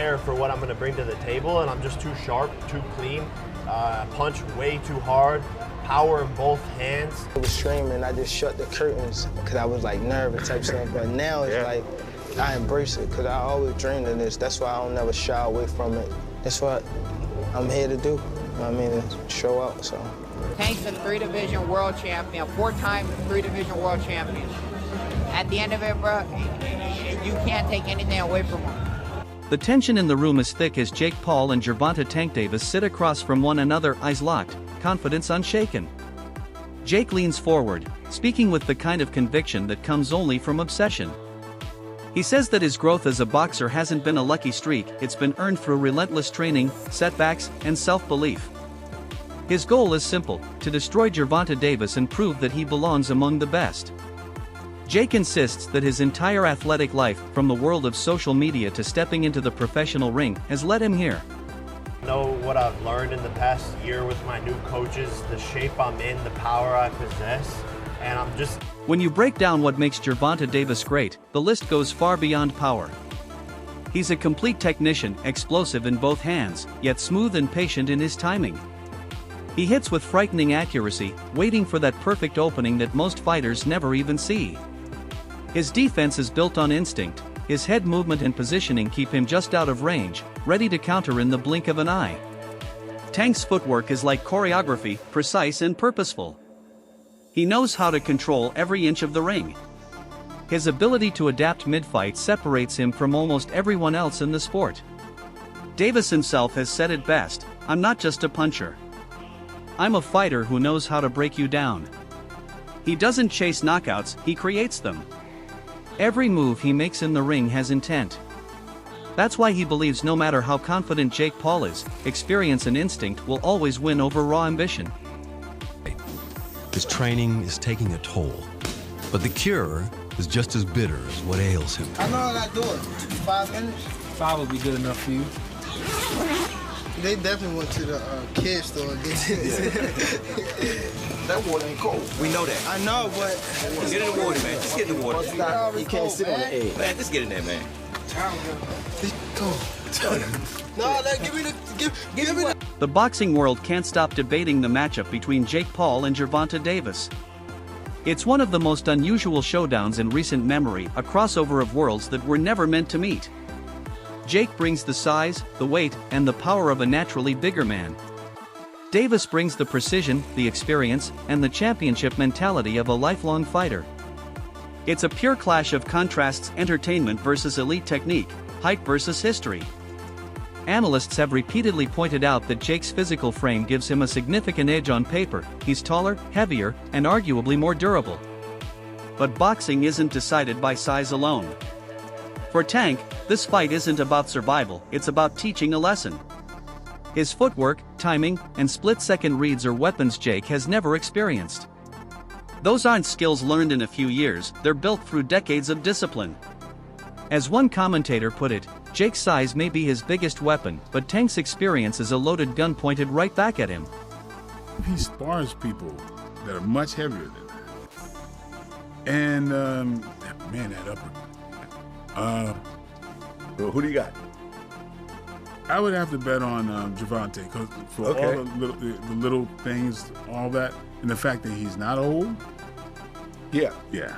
prepared for what I'm going to bring to the table, and I'm just too sharp, too clean, punch way too hard, power in both hands. I was streaming, I just shut the curtains because I was like nervous type stuff, but now it's like I embrace it because I always dreamed of this. That's why I don't never shy away from it. That's what I'm here to do. You know what I mean, to show out, so. Tank's a 3-division world champion, 4-time 3-division world champion. At the end of it, bro, you can't take anything away from him. The tension in the room is thick as Jake Paul and Gervonta Tank Davis sit across from one another, eyes locked, confidence unshaken. Jake leans forward, speaking with the kind of conviction that comes only from obsession. He says that his growth as a boxer hasn't been a lucky streak, it's been earned through relentless training, setbacks, and self-belief. His goal is simple: to destroy Gervonta Davis and prove that he belongs among the best. Jake insists that his entire athletic life, from the world of social media to stepping into the professional ring, has led him here. Know what I've learned in the past year with my new coaches, the shape I'm in, the power I possess, and I'm just... When you break down what makes Gervonta Davis great, the list goes far beyond power. He's a complete technician, explosive in both hands, yet smooth and patient in his timing. He hits with frightening accuracy, waiting for that perfect opening that most fighters never even see. His defense is built on instinct. His head movement and positioning keep him just out of range, ready to counter in the blink of an eye. Tank's footwork is like choreography, precise and purposeful. He knows how to control every inch of the ring. His ability to adapt mid-fight separates him from almost everyone else in the sport. Davis himself has said it best: "I'm not just a puncher. I'm a fighter who knows how to break you down." He doesn't chase knockouts, he creates them. Every move he makes in the ring has intent. That's why he believes no matter how confident Jake Paul is, experience and instinct will always win over raw ambition. His training is taking a toll, but the cure is just as bitter as what ails him. I know I got to do it. 5 minutes? 5 would be good enough for you. They definitely went to the kids store and get this. That water ain't cold. We know that. I know, but... Get in the water, man. Just get in the water. You can't sit on the egg. Man, just get in there, man. No, give me the... The boxing world can't stop debating the matchup between Jake Paul and Gervonta Davis. It's one of the most unusual showdowns in recent memory, a crossover of worlds that were never meant to meet. Jake brings the size, the weight, and the power of a naturally bigger man. Davis brings the precision, the experience, and the championship mentality of a lifelong fighter. It's a pure clash of contrasts: entertainment versus elite technique, height versus history. Analysts have repeatedly pointed out that Jake's physical frame gives him a significant edge on paper. He's taller, heavier, and arguably more durable. But boxing isn't decided by size alone. For Tank, this fight isn't about survival, it's about teaching a lesson. His footwork, timing, and split-second reads are weapons Jake has never experienced. Those aren't skills learned in a few years, they're built through decades of discipline. As one commentator put it, Jake's size may be his biggest weapon, but Tank's experience is a loaded gun pointed right back at him. He spars people that are much heavier than him. And, man, that upper. Well, who do you got? I would have to bet on Gervonta, because for all the little things, all that, and the fact that he's not old. Yeah. Yeah.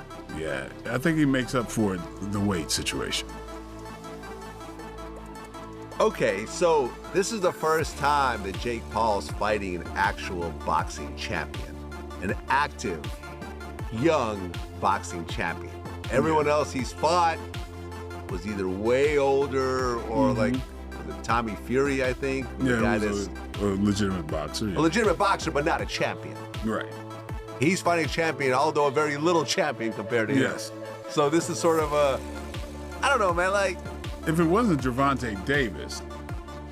I think he makes up for the weight situation. Okay, so this is the first time that Jake Paul's fighting an actual boxing champion, an active, young boxing champion. Everyone else he's fought was either way older or like Tommy Fury, I think. Yeah, he was a legitimate boxer. Yeah. A legitimate boxer, but not a champion. Right. He's fighting a champion, although a very little champion compared to him. Yes. So this is sort of a, I don't know, man, like. If it wasn't Gervonta Davis,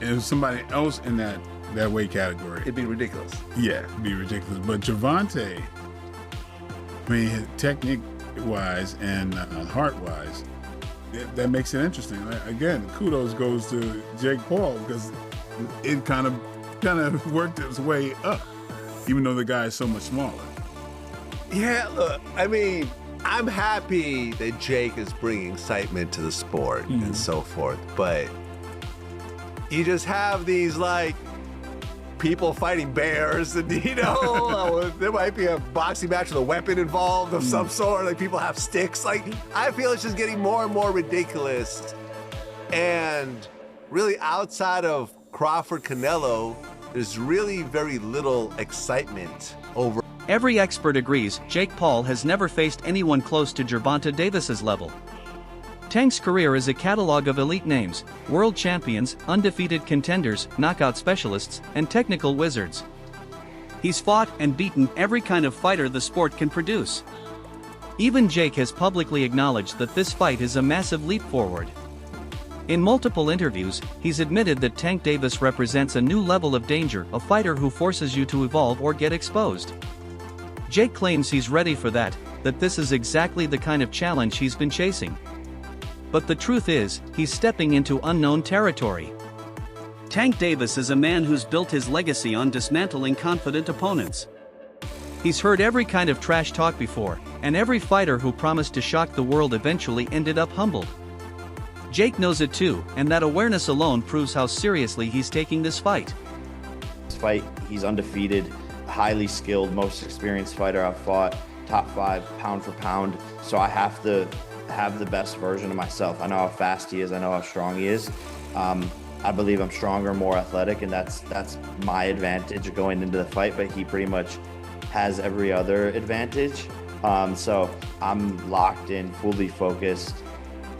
it was somebody else in that weight category. It'd be ridiculous. Yeah, it'd be ridiculous. But Gervonta, I mean, technique-wise and heart-wise, that makes it interesting. Again, kudos goes to Jake Paul because it kind of worked its way up, even though the guy is so much smaller. Yeah, look, I mean, I'm happy that Jake is bringing excitement to the sport and so forth, but you just have these like people fighting bears, and you know, there might be a boxing match with a weapon involved of some sort. Like people have sticks. Like I feel it's just getting more and more ridiculous. And really, outside of Crawford Canelo, there's really very little excitement over. Every expert agrees Jake Paul has never faced anyone close to Gervonta Davis's level. Tank's career is a catalog of elite names, world champions, undefeated contenders, knockout specialists, and technical wizards. He's fought and beaten every kind of fighter the sport can produce. Even Jake has publicly acknowledged that this fight is a massive leap forward. In multiple interviews, he's admitted that Tank Davis represents a new level of danger, a fighter who forces you to evolve or get exposed. Jake claims he's ready for that this is exactly the kind of challenge he's been chasing. But the truth is, he's stepping into unknown territory. Tank Davis is a man who's built his legacy on dismantling confident opponents. He's heard every kind of trash talk before, and every fighter who promised to shock the world eventually ended up humbled. Jake knows it too, and that awareness alone proves how seriously he's taking this fight. This fight, he's undefeated, highly skilled, most experienced fighter I've fought, top 5 pound for pound, so I have to have the best version of myself. I know how fast he is, I know how strong he is. I believe I'm stronger, more athletic, and that's my advantage going into the fight, but he pretty much has every other advantage. So I'm locked in, fully focused,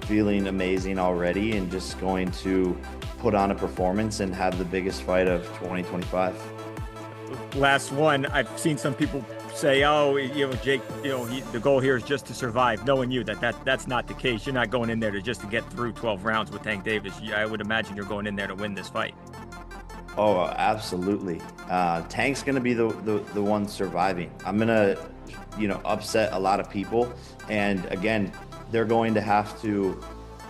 feeling amazing already, and just going to put on a performance and have the biggest fight of 2025. Last one, I've seen some people say, oh, you know, Jake, you know, the goal here is just to survive. Knowing you, that's not the case. You're not going in there just to get through 12 rounds with Tank Davis. I would imagine you're going in there to win this fight. Oh, absolutely. Tank's going to be the one surviving. I'm going to, you know, upset a lot of people. And again, they're going to have to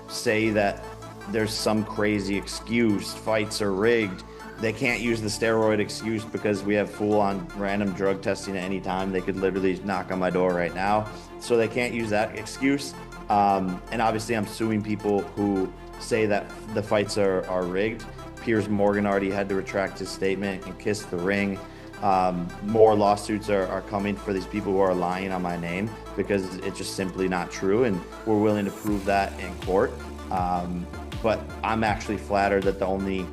say that there's some crazy excuse, fights are rigged. They can't use the steroid excuse because we have full-on random drug testing at any time. They could literally knock on my door right now. So they can't use that excuse. And obviously I'm suing people who say that the fights are rigged. Piers Morgan already had to retract his statement and kiss the ring. More lawsuits are coming for these people who are lying on my name because it's just simply not true, and we're willing to prove that in court. But I'm actually flattered that the only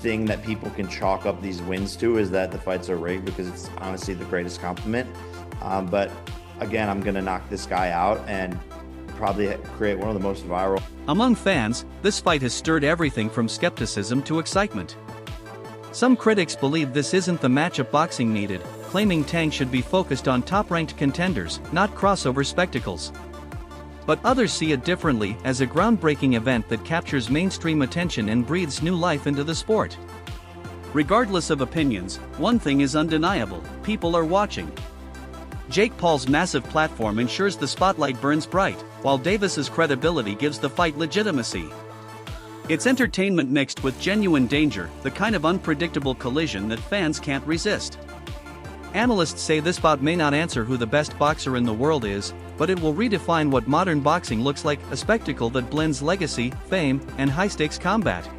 thing that people can chalk up these wins to is that the fights are rigged, because it's honestly the greatest compliment. But again, I'm gonna knock this guy out and probably create one of the most viral. Among fans, this fight has stirred everything from skepticism to excitement. Some critics believe this isn't the matchup boxing needed, claiming Tank should be focused on top-ranked contenders, not crossover spectacles. But others see it differently, as a groundbreaking event that captures mainstream attention and breathes new life into the sport. Regardless of opinions, one thing is undeniable: people are watching. Jake Paul's massive platform ensures the spotlight burns bright, while Davis's credibility gives the fight legitimacy. It's entertainment mixed with genuine danger, the kind of unpredictable collision that fans can't resist. Analysts say this bout may not answer who the best boxer in the world is, but it will redefine what modern boxing looks like, a spectacle that blends legacy, fame, and high-stakes combat.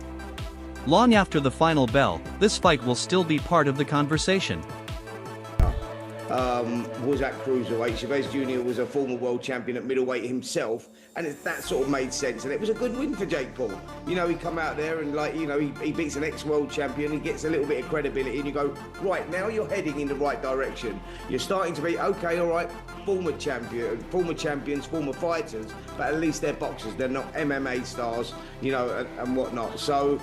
Long after the final bell, this fight will still be part of the conversation. Was at cruiserweight. Chavez Jr. was a former world champion at middleweight himself, and that sort of made sense. And it was a good win for Jake Paul. You know, he come out there and, like, you know, he beats an ex-world champion. He gets a little bit of credibility, and you go, right, now you're heading in the right direction. You're starting to be, okay, all right, former champions, former fighters, but at least they're boxers. They're not MMA stars, you know, and whatnot. So,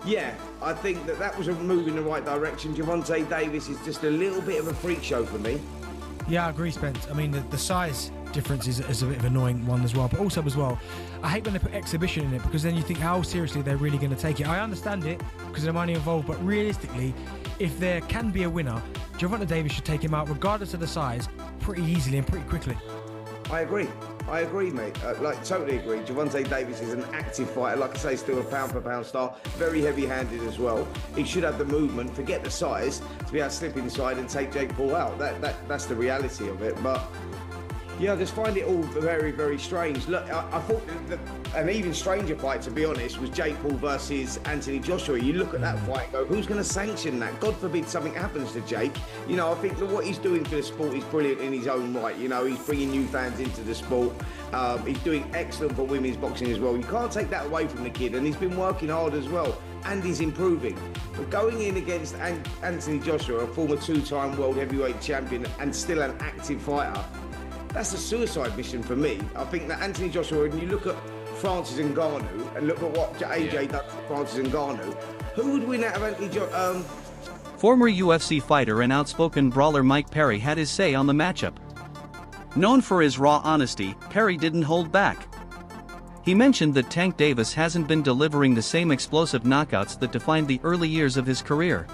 yeah, I think that was a move in the right direction. Gervonta Davis is just a little bit of a freak show for me. Yeah, I agree, Spence. I mean, the size difference is a bit of an annoying one as well. But also as well, I hate when they put exhibition in it, because then you think how seriously they're really going to take it. I understand it because of the money involved, but realistically, if there can be a winner, Gervonta Davis should take him out, regardless of the size, pretty easily and pretty quickly. I agree, mate. Totally agree. Gervonta Davis is an active fighter. Like I say, still a pound-for-pound star. Very heavy-handed as well. He should have the movement, forget the size, to be able to slip inside and take Jake Paul out. That's the reality of it. But Yeah, I just find it all very, very strange. Look, I thought an even stranger fight, to be honest, was Jake Paul versus Anthony Joshua. You look at that fight and go, who's going to sanction that? God forbid something happens to Jake. You know, I think that what he's doing for the sport is brilliant in his own right. You know, he's bringing new fans into the sport. He's doing excellent for women's boxing as well. You can't take that away from the kid, and he's been working hard as well, and he's improving. But going in against Anthony Joshua, a former two-time world heavyweight champion and still an active fighter, that's a suicide mission for me. I think that Anthony Joshua, when you look at Francis Ngannou and look at what AJ does to Francis Ngannou, who would win out of Anthony Joshua? Former UFC fighter and outspoken brawler Mike Perry had his say on the matchup. Known for his raw honesty, Perry didn't hold back. He mentioned that Tank Davis hasn't been delivering the same explosive knockouts that defined the early years of his career.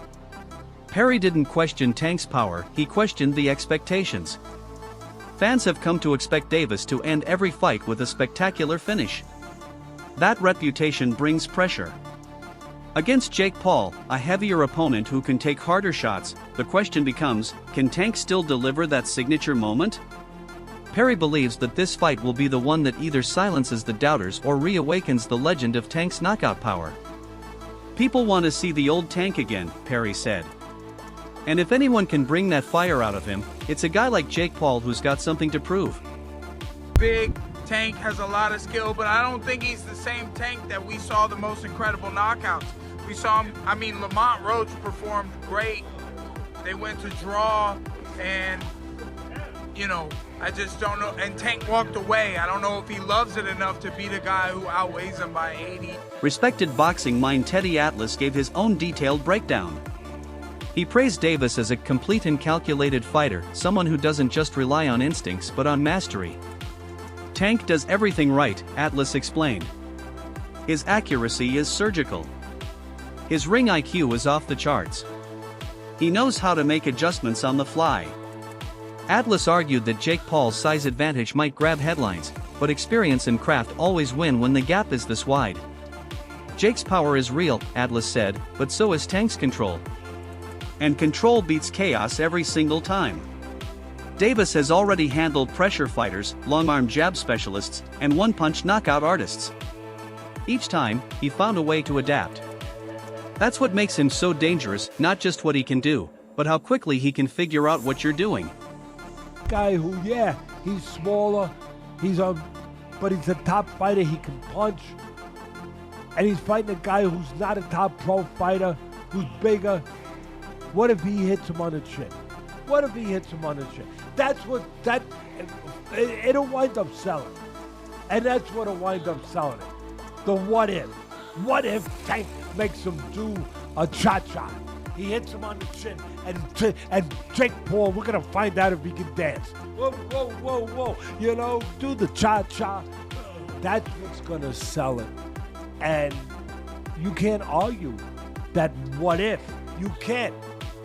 Perry didn't question Tank's power, he questioned the expectations. Fans have come to expect Davis to end every fight with a spectacular finish. That reputation brings pressure. Against Jake Paul, a heavier opponent who can take harder shots, the question becomes, can Tank still deliver that signature moment? Perry believes that this fight will be the one that either silences the doubters or reawakens the legend of Tank's knockout power. People want to see the old Tank again, Perry said. And if anyone can bring that fire out of him, it's a guy like Jake Paul who's got something to prove. Big Tank has a lot of skill, but I don't think he's the same Tank that we saw the most incredible knockouts. We saw him, I mean, Lamont Roach performed great. They went to draw, and, you know, I just don't know. And Tank walked away. I don't know if he loves it enough to beat a guy who outweighs him by 80. Respected boxing mind Teddy Atlas gave his own detailed breakdown. He praised Davis as a complete and calculated fighter, someone who doesn't just rely on instincts but on mastery. Tank does everything right, Atlas explained. His accuracy is surgical. His ring IQ is off the charts. He knows how to make adjustments on the fly. Atlas argued that Jake Paul's size advantage might grab headlines, but experience and craft always win when the gap is this wide. Jake's power is real, Atlas said, but so is Tank's control. And control beats chaos every single time. Davis has already handled pressure fighters, long-arm jab specialists, and one-punch knockout artists. Each time, he found a way to adapt. That's what makes him so dangerous, not just what he can do, but how quickly he can figure out what you're doing. Guy who, yeah, he's smaller, but he's a top fighter, he can punch. And he's fighting a guy who's not a top pro fighter, who's bigger. What if he hits him on the chin? What if he hits him on the chin? It'll wind up selling. And that's what'll wind up selling it. The what if. What if Tank makes him do a cha-cha? He hits him on the chin, and Jake Paul, we're gonna find out if he can dance. Whoa, whoa, whoa, whoa. You know, do the cha-cha. That's what's gonna sell it. And you can't argue that what if. You can't.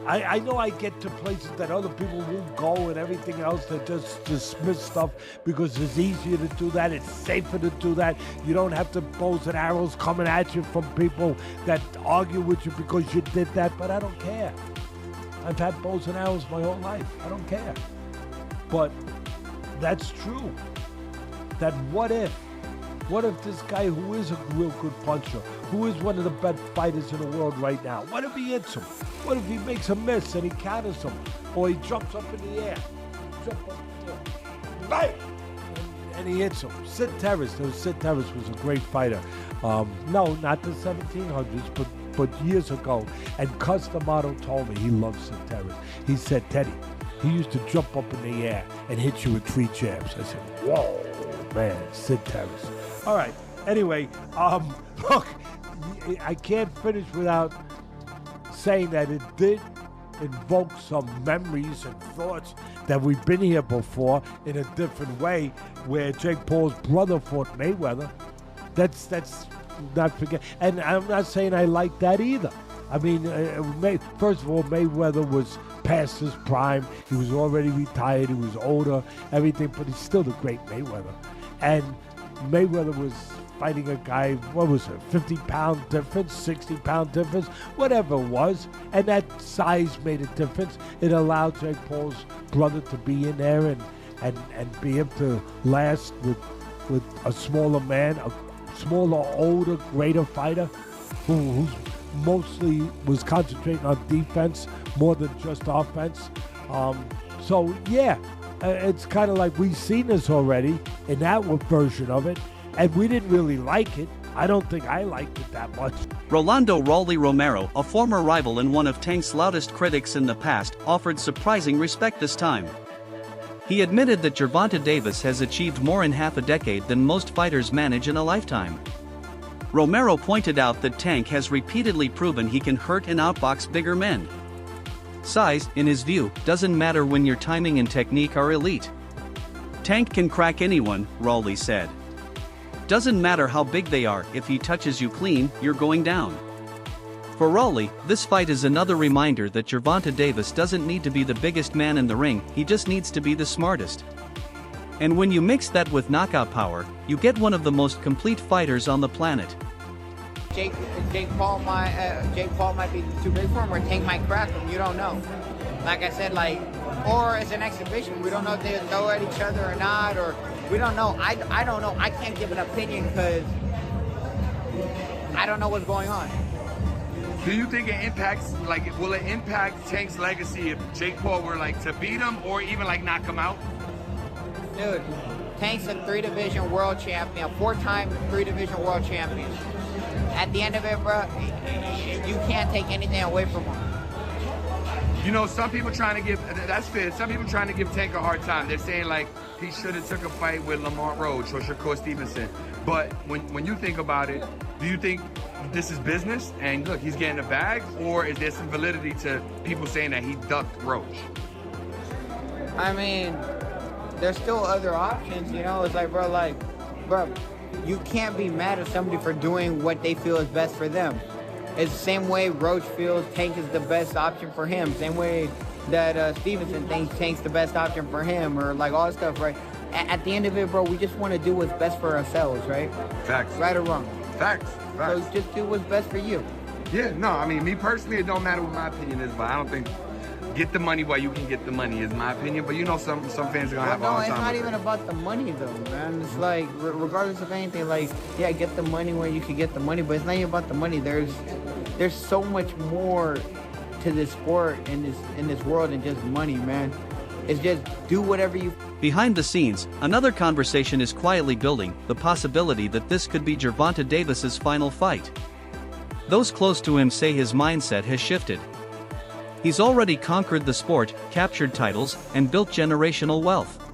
I know I get to places that other people won't go and everything else that just dismiss stuff because it's easier to do that, it's safer to do that. You don't have to bows and arrows coming at you from people that argue with you because you did that, but I don't care. I've had bows and arrows my whole life. I don't care. But that's true. That what if this guy who is a real good puncher, who is one of the best fighters in the world right now, what if he hits him? What if he makes a miss and he counters him? Or he jumps up in the air. Bang! And he hits him. Sid Terrace was a great fighter. No, not the 1700s, but years ago. And Cus D'Amato told me he loves Sid Terrace. He said, Teddy, he used to jump up in the air and hit you with 3 jabs. I said, whoa, man, Sid Terrace. All right. Anyway, look, I can't finish without saying that it did invoke some memories and thoughts that we've been here before in a different way, where Jake Paul's brother fought Mayweather. That's not forget. And I'm not saying I like that either. I mean, first of all, Mayweather was past his prime. He was already retired. He was older, everything, but he's still the great Mayweather. And Mayweather was fighting a guy, what was it, 50-pound difference, 60-pound difference, whatever it was. And that size made a difference. It allowed Jake Paul's brother to be in there and be able to last with a smaller man, a smaller, older, greater fighter who's mostly was concentrating on defense more than just offense. So yeah, it's kind of like we've seen this already in that version of it, and we didn't really like it. I don't think I liked it that much. Rolando "Rolly" Romero, a former rival and one of Tank's loudest critics in the past, offered surprising respect this time. He admitted that Gervonta Davis has achieved more in half a decade than most fighters manage in a lifetime. Romero pointed out that Tank has repeatedly proven he can hurt and outbox bigger men. Size, in his view, doesn't matter when your timing and technique are elite. Tank can crack anyone, Rolly said. Doesn't matter how big they are, if he touches you clean, you're going down. For Rolly, this fight is another reminder that Gervonta Davis doesn't need to be the biggest man in the ring, he just needs to be the smartest. And when you mix that with knockout power, you get one of the most complete fighters on the planet. Jake Paul might be too big for him, or Tank might crack him. You don't know. Like I said, or it's an exhibition. We don't know if they throw at each other or not, or we don't know. I don't know. I can't give an opinion because I don't know what's going on. Do you think it impacts, will it impact Tank's legacy if Jake Paul were to beat him or even knock him out? Dude, Tank's a 3-division world champion, 4-time 3-division world champion. At the end of it, bro, you can't take anything away from him. You know, some people trying to give, that's fair, some people trying to give Tank a hard time. They're saying he should have took a fight with Lamont Roach or Shakur Stevenson. But when you think about it, do you think this is business and look, he's getting a bag, or is there some validity to people saying that he ducked Roach? I mean, there's still other options, you know? It's bro, you can't be mad at somebody for doing what they feel is best for them. It's the same way Roach feels Tank is the best option for him. Same way that Stevenson thinks Tank's the best option for him, or all this stuff, right? At the end of it, bro, we just want to do what's best for ourselves, right? Facts. Right or wrong? Facts. So just do what's best for you. Yeah, no, I mean, me personally, it don't matter what my opinion is, but I don't think get the money while you can get the money is my opinion. But you know, some fans are gonna have a hard time. No, it's not even about the money though, man. It's regardless of anything, yeah, get the money where you can get the money, but it's not even about the money. There's so much more to this sport in this world than just money, man. It's just do whatever you. Behind the scenes, another conversation is quietly building, the possibility that this could be Gervonta Davis's final fight. Those close to him say his mindset has shifted. He's already conquered the sport, captured titles, and built generational wealth.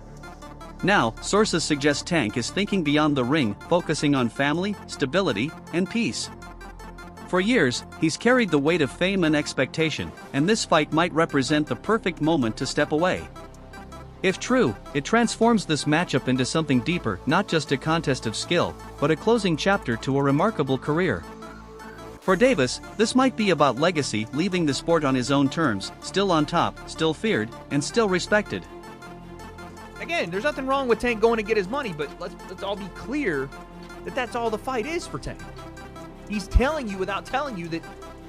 Now, sources suggest Tank is thinking beyond the ring, focusing on family, stability, and peace. For years, he's carried the weight of fame and expectation, and this fight might represent the perfect moment to step away. If true, it transforms this matchup into something deeper, not just a contest of skill, but a closing chapter to a remarkable career. For Davis, this might be about legacy, leaving the sport on his own terms, still on top, still feared, and still respected. Again, there's nothing wrong with Tank going to get his money, but let's all be clear that that's all the fight is for Tank. He's telling you without telling you that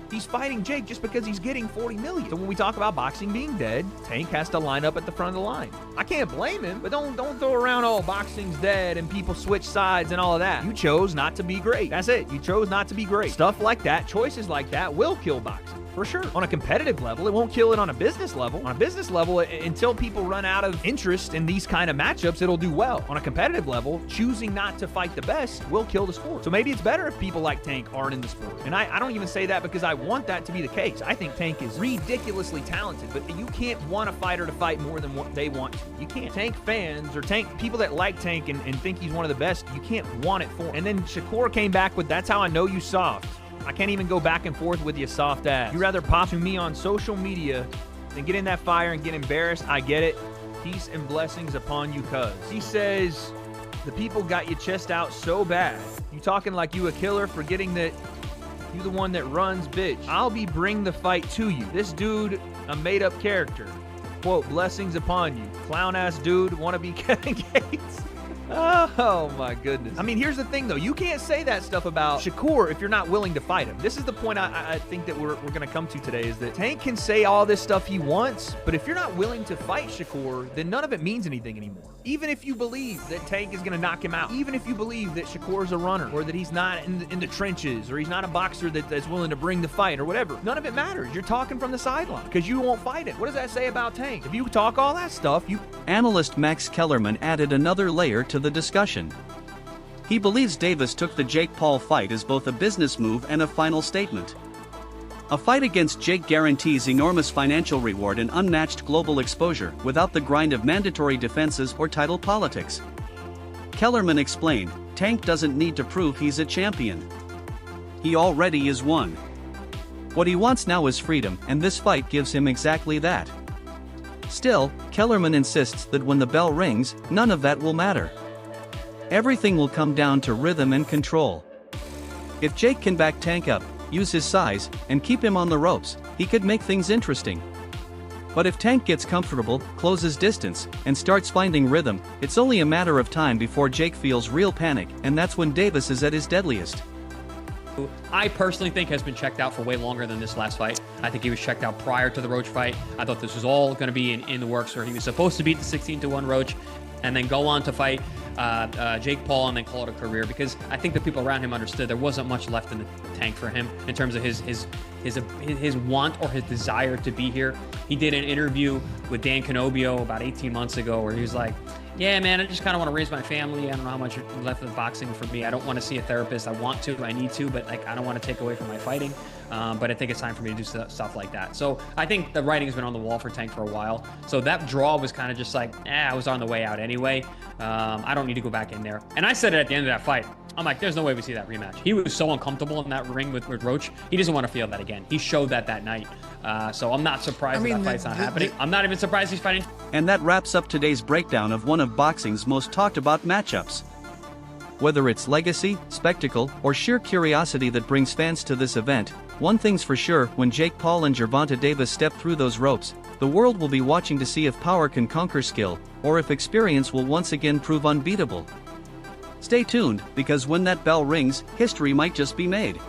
he's fighting Jake just because he's getting $40 million. So when we talk about boxing being dead, Tank has to line up at the front of the line. I can't blame him, but don't throw around, oh, boxing's dead and people switch sides and all of that. You chose not to be great. That's it. You chose not to be great. Stuff like that, choices like that will kill boxing. For sure. On a competitive level, it won't kill it on a business level. On a business level, until people run out of interest in these kind of matchups, it'll do well. On a competitive level, choosing not to fight the best will kill the sport. So maybe it's better if people like Tank aren't in the sport. And I don't even say that because I want that to be the case. I think Tank is ridiculously talented, but you can't want a fighter to fight more than what they want to. You can't. Tank fans or people that like Tank and think he's one of the best, you can't want it for him. And then Shakur came back with, that's how I know you soft. I can't even go back and forth with you soft ass. You'd rather pop to me on social media than get in that fire and get embarrassed. I get it. Peace and blessings upon you, cuz. He says, the people got your chest out so bad. You talking like you a killer, forgetting that you the one that runs, bitch. I'll be bring the fight to you. This dude, a made-up character. Quote, blessings upon you. Clown-ass dude, wanna be Kevin Gates. Oh my goodness. I mean, here's the thing though. You can't say that stuff about Shakur if you're not willing to fight him. This is the point I think that we're going to come to today, is that Tank can say all this stuff he wants, but if you're not willing to fight Shakur, then none of it means anything anymore. Even if you believe that Tank is going to knock him out, even if you believe that Shakur's a runner, or that he's not in the trenches, or he's not a boxer that's willing to bring the fight, or whatever, none of it matters. You're talking from the sideline because you won't fight it. What does that say about Tank? If you talk all that stuff, you... Analyst Max Kellerman added another layer to the discussion. He believes Davis took the Jake Paul fight as both a business move and a final statement. A fight against Jake guarantees enormous financial reward and unmatched global exposure without the grind of mandatory defenses or title politics. Kellerman explained, Tank doesn't need to prove he's a champion. He already is one. What he wants now is freedom, and this fight gives him exactly that. Still, Kellerman insists that when the bell rings, none of that will matter. Everything will come down to rhythm and control. If Jake can back Tank up, use his size, and keep him on the ropes, he could make things interesting. But if Tank gets comfortable, closes distance, and starts finding rhythm, it's only a matter of time before Jake feels real panic, and that's when Davis is at his deadliest. I personally think has been checked out for way longer than this last fight. I think he was checked out prior to the Roach fight. I thought this was all going to be in the works, where he was supposed to beat the 16-1 Roach and then go on to fight Jake Paul and then call it a career, because I think the people around him understood there wasn't much left in the tank for him in terms of his want or his desire to be here. He did an interview with Dan Canobio about 18 months ago where he was like, yeah, man, I just kind of want to raise my family. I don't know how much left of boxing for me. I don't want to see a therapist. I want to, I need to, but like I don't want to take away from my fighting. But I think it's time for me to do stuff like that. So I think the writing's been on the wall for Tank for a while. So that draw was kind of just like, I was on the way out anyway. I don't need to go back in there. And I said it at the end of that fight. I'm like, there's no way we see that rematch. He was so uncomfortable in that ring with Roach. He doesn't want to feel that again. He showed that night. So I'm not surprised that fight's not happening. I'm not even surprised he's fighting. And that wraps up today's breakdown of one of boxing's most talked about matchups. Whether it's legacy, spectacle, or sheer curiosity that brings fans to this event, one thing's for sure, when Jake Paul and Gervonta Davis step through those ropes, the world will be watching to see if power can conquer skill, or if experience will once again prove unbeatable. Stay tuned, because when that bell rings, history might just be made.